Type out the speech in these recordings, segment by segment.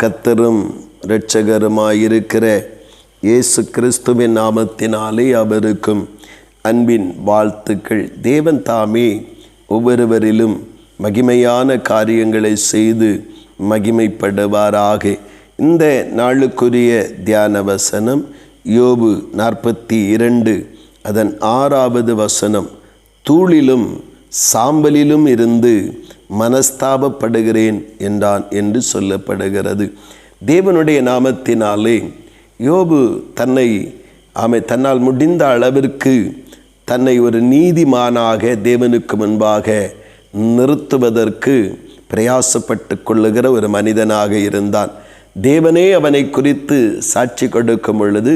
கர்த்தரும் இரட்சகருமாயிருக்கிற இயேசு கிறிஸ்துவின் நாமத்தினாலே அவருக்கும் அன்பின் வாழ்த்துக்கள். தேவன் தாமே ஒவ்வொருவரிலும் மகிமையான காரியங்களை செய்து மகிமைப்படுவாராக. இந்த நாளுக்குரிய தியான வசனம் யோபு 42 அதன் 6வது வசனம். தூளிலும் சாம்பலிலும் இருந்து மனஸ்தாபப்படுகிறேன் என்றான் என்று சொல்லப்படுகிறது. தேவனுடைய நாமத்தினாலே யோபு தன்னால் முடிந்த அளவிற்கு தன்னை ஒரு நீதிமானாக தேவனுக்கு முன்பாக நிறுத்துவதற்கு பிரயாசப்பட்டு கொள்ளுகிற ஒரு மனிதனாக இருந்தான். தேவனே அவனை குறித்து சாட்சி கொடுக்கும் பொழுது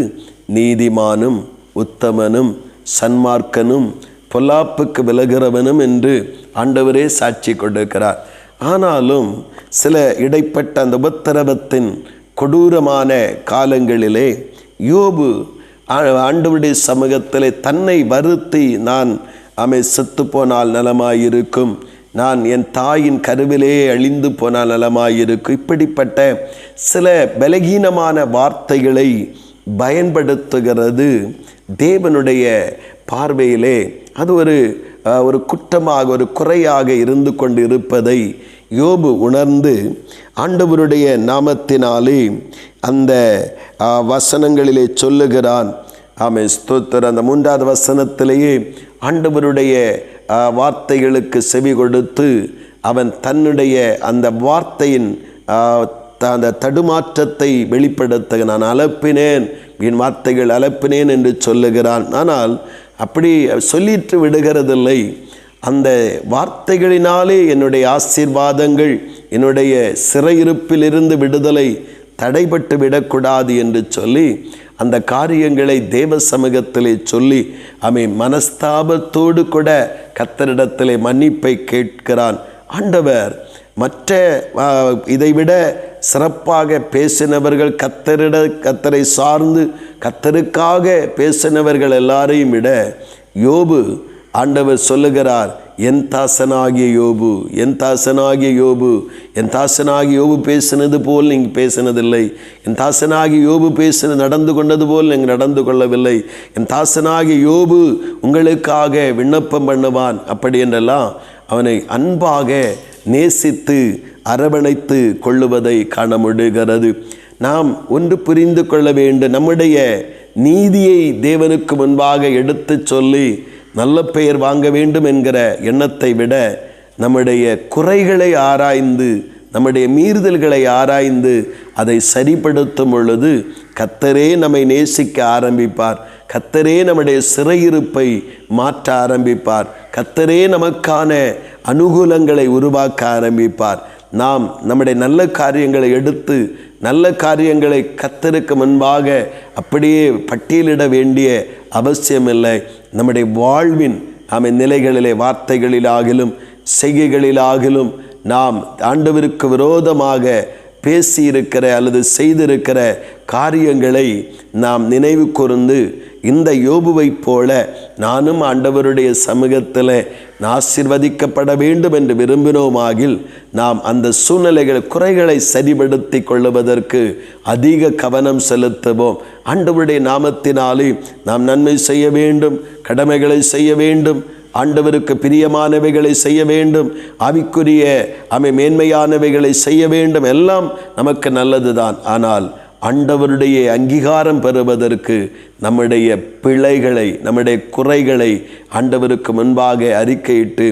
நீதிமானும் உத்தமனும் சன்மார்க்கனும் பொல்லாப்புக்கு விலகிறவனும் என்று ஆண்டவரே சாட்சி கொடுக்கிறார். ஆனாலும் சில இடைப்பட்ட அந்த உபத்திரவத்தின் கொடூரமான காலங்களிலே யோபு ஆண்டவருடைய சமூகத்திலே தன்னை வருத்தி நான் செத்து போனால் நலமாயிருக்கும், நான் என் தாயின் கருவிலே அழிந்து போனால் நலமாயிருக்கும், இப்படிப்பட்ட சில பலகீனமான வார்த்தைகளை பயன்படுத்துகிறது தேவனுடைய பார்வையிலே அது ஒரு குற்றமாக ஒரு குறையாக இருந்து கொண்டு இருப்பதை யோபு உணர்ந்து ஆண்டவருடைய நாமத்தினாலே அந்த வசனங்களிலே சொல்லுகிறான். ஸ்தோத்திரம். அந்த 3வது வசனத்திலேயே ஆண்டவருடைய வார்த்தைகளுக்கு செவி கொடுத்து அவன் தன்னுடைய அந்த வார்த்தையின் அந்த தடுமாற்றத்தை வெளிப்படுத்த நான் அலப்பினேன், என் வார்த்தைகள் அலப்பினேன் என்று சொல்லுகிறான். ஆனால் அப்படி சொல்லிட்டு விடுகிறதில்லை. அந்த வார்த்தைகளினாலே என்னுடைய ஆசீர்வாதங்கள், என்னுடைய சிறையிருப்பிலிருந்து விடுதலை தடைபட்டு விடக்கூடாது என்று சொல்லி அந்த காரியங்களை தேவ சமூகத்திலே சொல்லி மனஸ்தாபத்தோடு கூட கர்த்தரிடத்திலே மன்னிப்பை கேட்கிறான். ஆண்டவர் மற்ற இதைவிட சிறப்பாக பேசினவர்கள், கர்த்தரை சார்ந்து கர்த்தருக்காக பேசினவர்கள் எல்லாரையும் விட யோபு ஆண்டவர் சொல்லுகிறார், என் தாசனாகிய யோபு, என் தாசனாகிய யோபு, என் தாசனாகிய யோபு பேசினது போல் நீங்கள் பேசினதில்லை, என் தாசனாகிய யோபு நடந்து கொண்டது போல் நீங்கள் நடந்து கொள்ளவில்லை, என் தாசனாகிய யோபு உங்களுக்காக விண்ணப்பம் பண்ணுவான், அப்படி என்றெல்லாம் அவனை அன்பாக நேசித்து அரவணைத்து கொள்ளுவதை காண முடிகிறது. நாம் ஒன்று புரிந்து கொள்ள வேண்டும். நம்முடைய நீதியை தேவனுக்கு முன்பாக எடுத்து சொல்லி நல்ல பெயர் வாங்க வேண்டும் என்கிற எண்ணத்தை விட நம்முடைய குறைகளை ஆராய்ந்து, நம்முடைய மீறுதல்களை ஆராய்ந்து அதை சரிப்படுத்தும் பொழுது கர்த்தரே நம்மை நேசிக்க ஆரம்பிப்பார். கர்த்தரே நம்முடைய சிறையிருப்பை மாற்ற ஆரம்பிப்பார். கர்த்தரே நமக்கான அனுகூலங்களை உருவாக்க ஆரம்பிப்பார். நாம் நம்முடைய நல்ல காரியங்களை எடுத்து நல்ல காரியங்களை கர்த்தருக்கு முன்பாக அப்படியே பட்டியலிட வேண்டிய அவசியமில்லை. நம்முடைய வாழ்வின் நிலைகளிலே, வார்த்தைகளிலாகிலும் செய்கைகளிலாகிலும் நாம் ஆண்டவருக்கு விரோதமாக பேசியிருக்கிற அல்லது செய்திருக்கிற காரியங்களை நாம் நினைவு கூர்ந்து இந்த யோபுவைப் போல நானும் ஆண்டவருடைய சமூகத்தில் ஆசீர்வதிக்கப்பட வேண்டும் என்று விரும்பினோமாகில் நாம் அந்த குறைகளை சரிபடுத்தி கொள்ளுவதற்கு அதிக கவனம் செலுத்துவோம். ஆண்டவருடைய நாமத்தினாலே நாம் நன்மை செய்ய வேண்டும், கடமைகளை செய்ய வேண்டும், ஆண்டவருக்கு பிரியமானவைகளை செய்ய வேண்டும், ஆவிக்குரிய மேன்மையானவைகளை செய்ய வேண்டும், எல்லாம் நமக்கு நல்லதுதான். ஆனால் ஆண்டவருடைய அங்கீகாரம் பெறுவதற்கு நம்முடைய பிழைகளை, நம்முடைய குறைகளை ஆண்டவருக்கு முன்பாக அறிக்கையிட்டு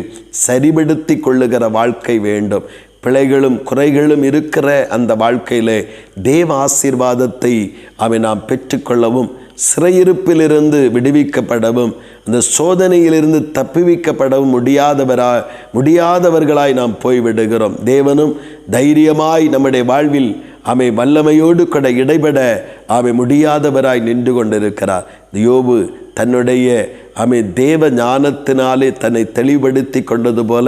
சரிபடுத்தி கொள்ளுகிற வாழ்க்கை வேண்டும். பிழைகளும் குறைகளும் இருக்கிற அந்த வாழ்க்கையிலே தேவ ஆசீர்வாதத்தை நாம் பெற்றுக்கொள்ளவும், சிறையிருப்பிலிருந்து விடுவிக்கப்படவும், அந்த சோதனையிலிருந்து தப்புவிக்கப்படவும் முடியாதவர்களாய் நாம் போய்விடுகிறோம். தேவனும் தைரியமாய் நம்முடைய வாழ்வில் வல்லமையோடு கூட இடைபட முடியாதவராய் நின்று கொண்டிருக்கிறார். யோபு தன்னுடைய தேவ ஞானத்தினாலே தன்னை தெளிவுபடுத்தி கொண்டது போல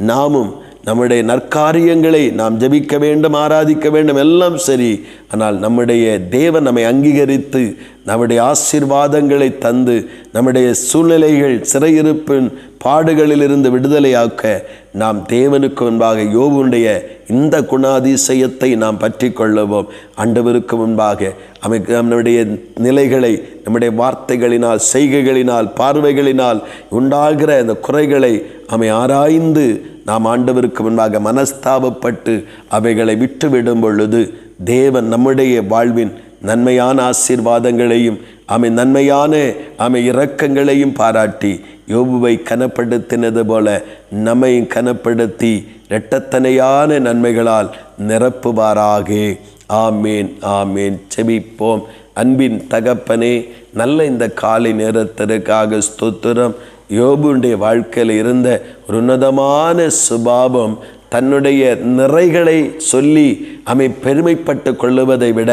நாமும் நம்முடைய நற்காரியங்களை நாம் ஜெபிக்க வேண்டும், ஆராதிக்க வேண்டும், எல்லாம் சரி. ஆனால் நம்முடைய தேவன் நம்மை அங்கீகரித்து நம்முடைய ஆசீர்வாதங்களை தந்து நம்முடைய சூழ்நிலைகள் சிறையிருப்பின் பாடுகளிலிருந்து விடுதலையாக்க நாம் தேவனுக்கு முன்பாக யோபுடைய இந்த குணாதிசயத்தை நாம் பற்றி கொள்ளுவோம். ஆண்டவருக்கு முன்பாக நம்முடைய நிலைகளை நம்முடைய வார்த்தைகளினால், செய்கைகளினால், பார்வைகளினால் உண்டாகிற அந்த குறைகளை ஆராய்ந்து நாம் ஆண்டவருக்கு முன்பாக மனஸ்தாபப்பட்டு அவைகளை விட்டுவிடும் பொழுது தேவன் நம்முடைய வாழ்வின் நன்மையான ஆசீர்வாதங்களையும் நன்மையான இரக்கங்களையும் பாராட்டி யோபுவை கனப்படுத்தினது போல நம்மையும் கனப்படுத்தி இரட்டத்தனையான நன்மைகளால் நிரப்புவாராக. ஆமேன், ஆமேன். செபிப்போம். அன்பின் தகப்பனே, நல்ல இந்த காலை நேரத்திற்காக ஸ்தோத்திரம். யோபுடைய வாழ்க்கையில் இருந்த ஒரு உன்னதமான சுபாவம் தன்னுடைய நிறைகளை சொல்லி பெருமைப்பட்டு கொள்ளுவதை விட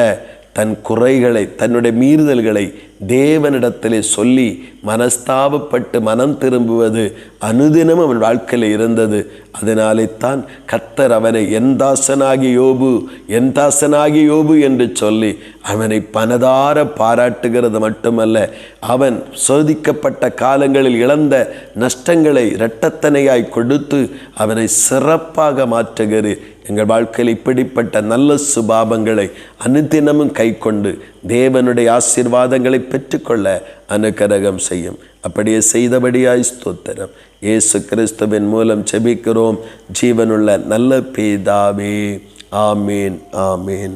தன் குறைகளை, தன்னுடைய மீறுதல்களை தேவனிடத்திலே சொல்லி மனஸ்தாபப்பட்டு மனம் திரும்புவது அனுதினம் அவன் வாழ்க்கையில் இருந்தது. அதனாலே தான் கர்த்தர் அவனை என் தாசனாகி யோபு என்று சொல்லி அவனை பனதார பாராட்டுகிறது மட்டுமல்ல, அவன் சோதிக்கப்பட்ட காலங்களில் இழந்த நஷ்டங்களை இரட்டத்தனையாய் கொடுத்து அவனை சிறப்பாக மாற்றுகிறது. எங்கள் வாழ்க்கையில் இப்படிப்பட்ட நல்ல சுபாவங்களை அனுதினமும் கை கொண்டு தேவனுடைய ஆசீர்வாதங்களை பெற்றுக்கொள்ள அனுக்கிரகம் செய்யும். அப்படியே செய்தபடியாய் ஸ்தோத்திரம். இயேசு கிறிஸ்துவின் மூலம் செபிக்கிறோம் ஜீவனுள்ள நல்ல பிதாவே. ஆமேன், ஆமேன்.